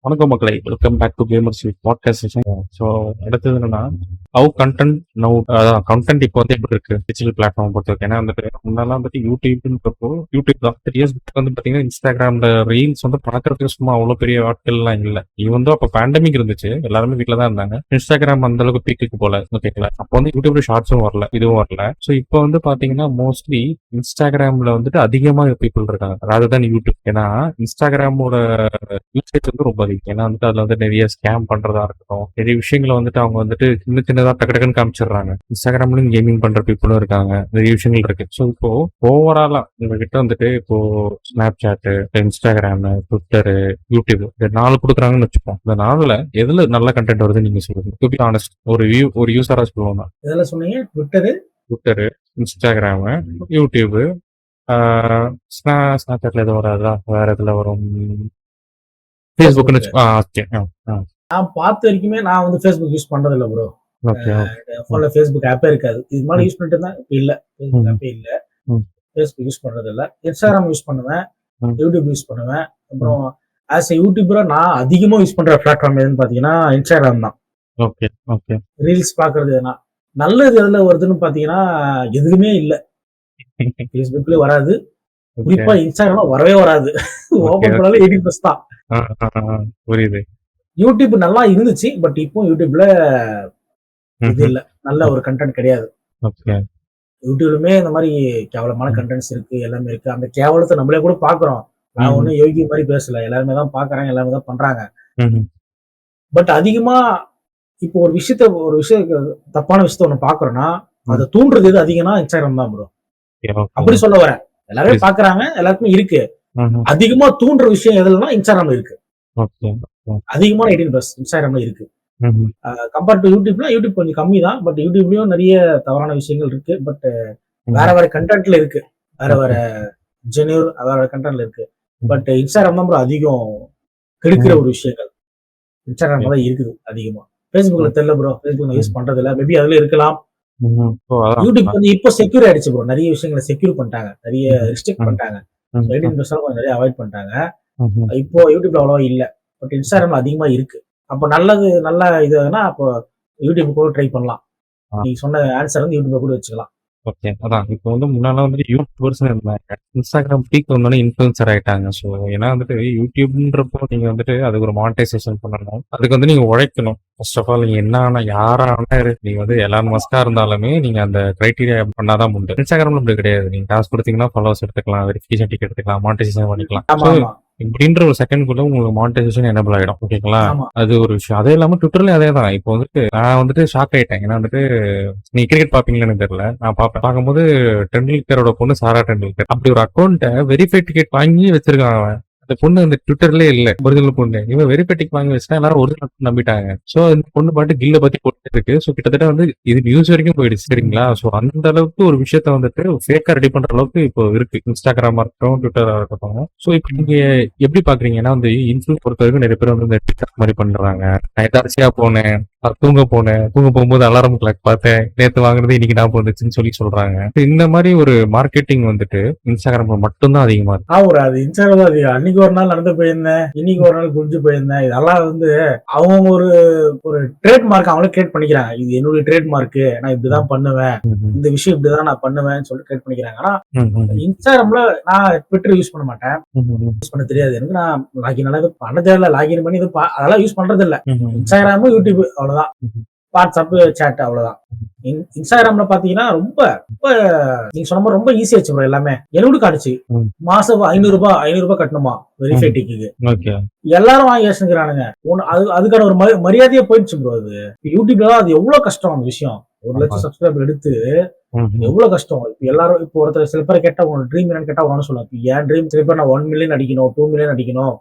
வணக்கம் மக்களே, welcome back to gamers with podcast session. So அடுத்தது என்னன்னா ஹவு கண்டென்ட் நவ், அதான் கண்டென்ட் இப்போ வந்து எப்படி இருக்கு டிஜிட்டல் பிளாட்ஃபார்ம் பொறுத்தவரைக்கும். ஏன்னா வந்துட்டு முன்னெல்லாம் வந்துட்டு யூடியூப்ன்றப்போ யூடியூப் தான் 3 இயர்ஸ் வந்து பார்த்தீங்கன்னா இன்ஸ்டாகிராம்ல ரீல்ஸ் வந்து பார்க்கறதுக்கு சும்மா அவ்வளோ பெரிய ஆட்கள்லாம் இல்லை. ஈவன் அப்போ பேண்டமிக் இருந்துச்சு, எல்லாருமே வீட்டில் தான் இருந்தாங்க. இன்ஸ்டாகிராம் அந்த அளவுக்கு பீக்கு போல ஓகேங்களா. அப்போ வந்து யூடியூப்ல ஷார்ட்ஸும் வரல, இதுவும் வரல. ஸோ இப்போ வந்து பார்த்தீங்கன்னா மோஸ்ட்லி இன்ஸ்டாகிராம்ல வந்துட்டு அதிகமாக பீப்புள் இருக்காங்க rather than யூடியூப். ஏன்னா இன்ஸ்டாகிராமோட யூசேஜ் வந்து ரொம்ப அதிகம். ஏன்னா வந்துட்டு அதுல வந்து நிறைய ஸ்கேம் பண்றதா இருக்கட்டும், நிறைய விஷயங்களை வந்துட்டு அவங்க வந்துட்டு சின்ன சின்னதா டக்கு டக்குன்னு காமிச்சிடுறாங்க. இன்ஸ்டாகிராம்லயும் கேமிங் பண்ற பீப்புளும் இருக்காங்க, நிறைய விஷயங்கள் இருக்கு. ஸோ இப்போ ஓவராலா உங்ககிட்ட வந்துட்டு இப்போ ஸ்னாப் சாட்டு, இன்ஸ்டாகிராம், ட்விட்டரு, யூடியூப் இந்த 4 கொடுக்குறாங்கன்னு வச்சுப்போம். இந்த 4ல எதுல நல்ல கண்டென்ட் வருதுன்னு நீங்க சொல்லுங்க. டு பி ஆனஸ்ட், ஒரு யூசரா சொல்லுவோம். இதெல்லாம் சொன்னீங்க. ட்விட்டரு, இன்ஸ்டாகிராம், யூடியூப், ஸ்னாப்சாட்ல எதுவும் வராதா, வேற எதுல வரும்? ஃபேஸ்புக்னு நான் பார்த்த வரைக்குமே நான் வந்து ஃபேஸ்புக் யூஸ் பண்றது இல்ல ப்ரோ. ஃபோன்ல ஃபேஸ்புக் ஆப்பே இருக்காது. இது மாதிரி யூஸ் பண்ணிட்டு தான் இப்ப இல்ல. ஃபேஸ்புக் ஆப்பே இல்ல. ஃபேஸ்புக் யூஸ் பண்றது இல்ல. இன்ஸ்டாகிராம் யூஸ் பண்ணுவேன், யூடியூப் யூஸ் பண்ணுவேன். அப்புறம் ஆஸ் எ யூடியூபரா நான் அதிகமா யூஸ் பண்ற பிளாட்ஃபார்ம் எதுன்னு பாத்தீங்கன்னா இன்ஸ்டாகிராம் தான். Okay okay. ரீல்ஸ் பாக்குறது நல்லது எதுல வருதுன்னு பாத்தீங்கன்னா எதுவுமே இல்ல. ஃபேஸ்புக்ல வராது, குறிப்பா இன்ஸ்டாகிராம் வரவே வராது. ஓபன் பண்ணாலும் 18+ தான். புரியுது. யூடியூப் நல்லா இருந்துச்சு, பட் இப்போ யூடியூப்ல இது இல்ல, நல்ல ஒரு கண்டென்ட் கிடையாது. யூடியூப்லுமே இந்த மாதிரி கேவலமான கண்டென்ட்ஸ் இருக்கு, எல்லாமே இருக்கு. அந்த கேவலத்தை நம்மளே கூட பாக்குறோம். நான் ஒன்னும் யோகி மாதிரி பேசல, எல்லாருமே தான் பாக்குறாங்க, எல்லாருமே தான் பண்றாங்க. பட் அதிகமா இப்போ ஒரு விஷயம் தப்பான விஷயத்த ஒண்ணு பாக்குறோம்னா அதை தூண்டுறது எது அதிகம்னா இன்ஸ்டாகிராம் தான் ப்ரோ. அப்படி சொல்ல வரேன். எல்லாருமே பாக்குறாங்க, எல்லாருக்குமே இருக்கு. அதிகமா தூண்டுற விஷயம் எதுலன்னா இன்ஸ்டாகிராம்ல இருக்கு. அதிகமான 18+ இன்ஸ்டாகிராம்ல இருக்கு. கம்பேர் டு யூடியூப்னா யூடியூப் கொஞ்சம் கம்மி தான். பட் யூடியூப்லயும் நிறைய தவறான விஷயங்கள் இருக்கு. பட் வேற கண்டென்ட்ல இருக்கு, வேற ஜென்யூர் வேற கண்டென்ட்ல இருக்கு. பட் இன்ஸ்டாகிராம் தான் ப்ரோ அதிகம் கெடுக்கிற ஒரு விஷயங்கள் இன்ஸ்டாகிராம் தான் இருக்குது அதிகமா. ஃபேஸ்புக்ல தெரியல ப்ரோ, ஃபேஸ்புக் யூஸ் பண்றது இல்ல. மேபி அதுல இருக்கலாம். யூடியூப் வந்து இப்போ செக்யூர் ஆயிடுச்சு ப்ரோ. நிறைய விஷயங்களை செக்யூர் பண்ணிட்டாங்க, நிறைய ரெஸ்ட்ரிக்ட் பண்ணிட்டாங்க. 18+ கொஞ்சம் நிறைய அவாய்ட் பண்ணிட்டாங்க. இப்போ யூடியூப்ல அவ்வளவா இல்ல, பட் இன்ஸ்டாகிராம்ல அதிகமா இருக்கு. அப்போ நல்ல இதுனா அப்போ யூடியூப் கூட ட்ரை பண்ணலாம். நீங்க சொன்ன ஆன்சர் வந்து யூடியூப்ல கூட வச்சுக்கலாம். ஓகே. அதான் இப்போ வந்து முன்னால வந்துட்டு யூடியூபர்ஸ் இருந்தாங்க, இன்ஸ்டாகிராம் பீக் வந்தோடனே இன்ஃபுளுசர் ஆயிட்டாங்க. ஸோ ஏன்னா வந்துட்டு யூடியூப்ன்றப்போ நீங்க வந்துட்டு அதுக்கு ஒரு மானிட்டைசேஷன் பண்ணணும், அதுக்கு வந்து நீங்க உழைக்கணும். ஃபர்ஸ்ட் ஆஃப் ஆல் நீங்க என்ன யாரான நீங்க வந்து எலான் மஸ்கா இருந்தாலுமே நீங்க அந்த கிரைட்டீரியா பண்ணாதான் உண்டு. இன்ஸ்டாகிராம்ல அப்படி கிடையாது. நீங்க காசு கொடுத்தீங்கன்னா ஃபாலோவர்ஸ் எடுத்துக்கலாம், வெரிஃபிகேஷன் டிக்கெட் எடுத்துக்கலாம், மானிட்டைசேஷன் பண்ணிக்கலாம். இப்படின்ற ஒரு செகண்ட்குள்ள உங்களுக்கு மானிட்டைசேஷன் எனேபிள் ஆயிடும். ஓகேங்களா, அது ஒரு விஷயம். அதே இல்லாம ட்விட்டர்ல அதே தான். இப்போ வந்துட்டு நான் வந்துட்டு ஷாக் ஆயிட்டேன். ஏன்னா வந்துட்டு நீ கிரிக்கெட் பாப்பீங்கன்னு தெரியல, நான் பார்க்கும்போது டெண்டுல்கரோட பொண்ணு சாரா டெண்டுல்கர் அப்படி ஒரு அக்கௌண்ட்டை வெரிஃபைட் டிக்கெட் வாங்கி வச்சிருக்கான் அவன். அந்த பொண்ணு அந்த ட்விட்டர்லயே இல்ல, ஒரிஜினல் பொண்ணு. இவன் வெரிஃபைட் வாங்கி வச்சுட்டா எல்லாரும் ஒரிஜினல் நம்பிட்டாங்க. சோ இந்த பொண்ணு பாட்டு கில்ல பத்தி போட்டு இருக்கு. சோ கிட்டத்தட்ட வந்து இது நியூஸ் வரைக்கும் போயிடுச்சு, சரிங்களா. சோ அந்த அளவுக்கு ஒரு விஷயத்த வந்துட்டு ஃபேக்கா ரெடி பண்ற அளவுக்கு இப்போ இருக்கு, இன்ஸ்டாகிராமா இருக்கட்டும், ட்விட்டரா இருக்கட்டும். சோ இப்போ நீங்க எப்படி பாக்குறீங்க? ஏன்னா வந்து இன்ஃபுளுன்ஸ் பொறுத்த வரைக்கும் நிறைய பேர் வந்து இந்த டிக்டாக் மாதிரி பண்றாங்க. நான் எதாச்சியா போனேன், தூங்க போகும்போது அலாரம் கிளாக் பார்த்தேன், நேத்து வாங்குறது இன்னைக்கு நான் வந்துச்சுன்னு சொல்றாங்க. இந்த மாதிரி ஒரு மார்க்கெட்டிங் வந்துட்டு இன்ஸ்டாகிராம்ல மட்டும்தான் அதிகமா இருக்கு. அது இன்ஸ்டாகிராம் அன்னைக்கு ஒரு நாள் நடந்து போயிருந்தேன், இன்னைக்கு ஒரு நாள் குடிஞ்சு போயிருந்தேன். இதெல்லாம் வந்து அவங்க ஒரு ட்ரேட் மார்க் அவங்களே கிரியேட் பண்ணிக்கிறாங்க. இது என்னுடைய ட்ரேட் மார்க், நான் இப்படிதான் பண்ணுவேன், இந்த விஷயம் இப்படிதான் நான் பண்ணுவேன்னு சொல்லிட்டு கிரியேட் பண்ணிக்கிறாங்க. ஆனா இன்ஸ்டாகிராம்ல நான் ட்விட்டர் யூஸ் பண்ண மாட்டேன், யூஸ் பண்ண தெரியாது எனக்கு. நான் லாகின் எல்லாம் பண்ண தெரியல, லாகின் பண்ணி அதெல்லாம் யூஸ் பண்றது இல்ல. இன்ஸ்டாகிராம், யூடியூப் அவ்வளவுதான், வாட்ஸ்அப், சேட் அவ்வளவுதான். இன்ஸ்டாகிராம்ல பாத்தீங்கன்னா ரொம்ப நீங்க சொன்ன மாதிரி ரொம்ப ஈஸியா வச்சு ப்ரோ. எல்லாமே எனக்கு காட்டுச்சு. மாசம் 500 ரூபாய் கட்டணுமா வெரிஃபைட்டிக்கு. எல்லாரும் வாங்கி வச்சுக்கிறானுங்க. அதுக்கான ஒரு மரியாதையே போயிடுச்சு ப்ரோ. அது யூடியூப்ல அது எவ்வளவு கஷ்டம் அந்த விஷயம். 1 லட்சம் சப்ஸ்கிரைபர் எடுத்து எவ்வளவு கஷ்டம். இப்ப எல்லாரும் இப்போ ஒருத்தர் சில பேர் கேட்டா உங்க ட்ரீம் என்னன்னு கேட்டா ஒன்னு சொல்லுவாங்க. என் ட்ரீம் சில பேர் நான் 1 மில்லியன் அடிக்கணும், 2 மில்லியன் அடிக்கணும்.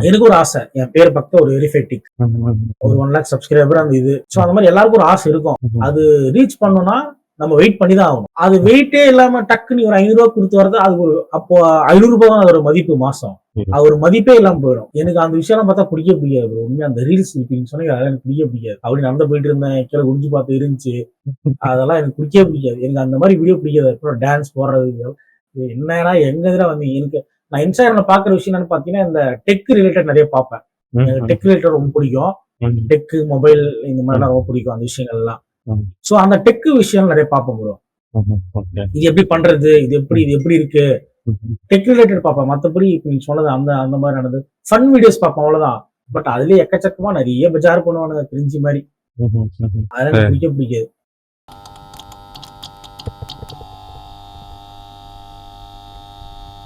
எனக்கு ஒரு ஆசை, என் பேர் பக்கத்துல ஒரு வெரிஃபைட்டிக், ஒரு 1 லேக் சப்ஸ்கிரைபர் அந்த இது. சோ அந்த மாதிரி எல்லாருக்கும் ஒரு ஆசை இருக்கும். அது ரீச் பண்ணணும்னா நம்ம வெயிட் பண்ணி தான் ஆகணும். அது வெயிட்டே இல்லாம டக்குன்னு ஒரு 500 ரூபாய் கொடுத்து வரது, அது ஒரு அப்போ 500 ரூபாய் தான் அதோட மதிப்பு மாசம். அது ஒரு மதிப்பே இல்லாம போயிடும். எனக்கு அந்த விஷயம் பார்த்தா பிடிக்காது. உண்மையா அந்த ரீல்ஸ் சொன்னீங்க அதெல்லாம் எனக்கு பிடிக்காது. அப்படி நடந்து போயிட்டு இருந்தேன், கீழே குடிஞ்சு பார்த்து இருந்துச்சு, அதெல்லாம் எனக்கு பிடிக்காது. எனக்கு அந்த மாதிரி வீடியோ பிடிக்காது. அப்புறம் டான்ஸ் போடுறது என்னன்னா எங்க இதுல வந்து எனக்கு நான் இன்ஸ்டாகிராம்ல பாக்குற விஷயம் என்னன்னு பாத்தீங்கன்னா இந்த டெக் ரிலேட்டட் நிறைய பார்ப்பேன். எனக்கு டெக் ரிலேட்டட் ரொம்ப பிடிக்கும். டெக் மொபைல் இந்த மாதிரிலாம் ரொம்ப பிடிக்கும் அந்த விஷயங்கள்லாம். சோ அந்த டெக் விஷயம் நிறைய பார்ப்போம் ப்ரோ. இது எப்படி பண்றது, இது எப்படி இருக்கு, டெக் ரிலேட்டட் பார்ப்பேன். மத்தபடி இப்ப நீங்க சொன்னது அந்த அந்த மாதிரி நடந்தது ஃபன் வீடியோஸ் பார்ப்பேன் அவ்வளவுதான். பட் அதுலயே எக்கச்சக்கமா நிறைய பஜார் பண்ணுவானுங்க கிரிஞ்சி மாதிரி. அதெல்லாம் எனக்கு பிடிக்காது.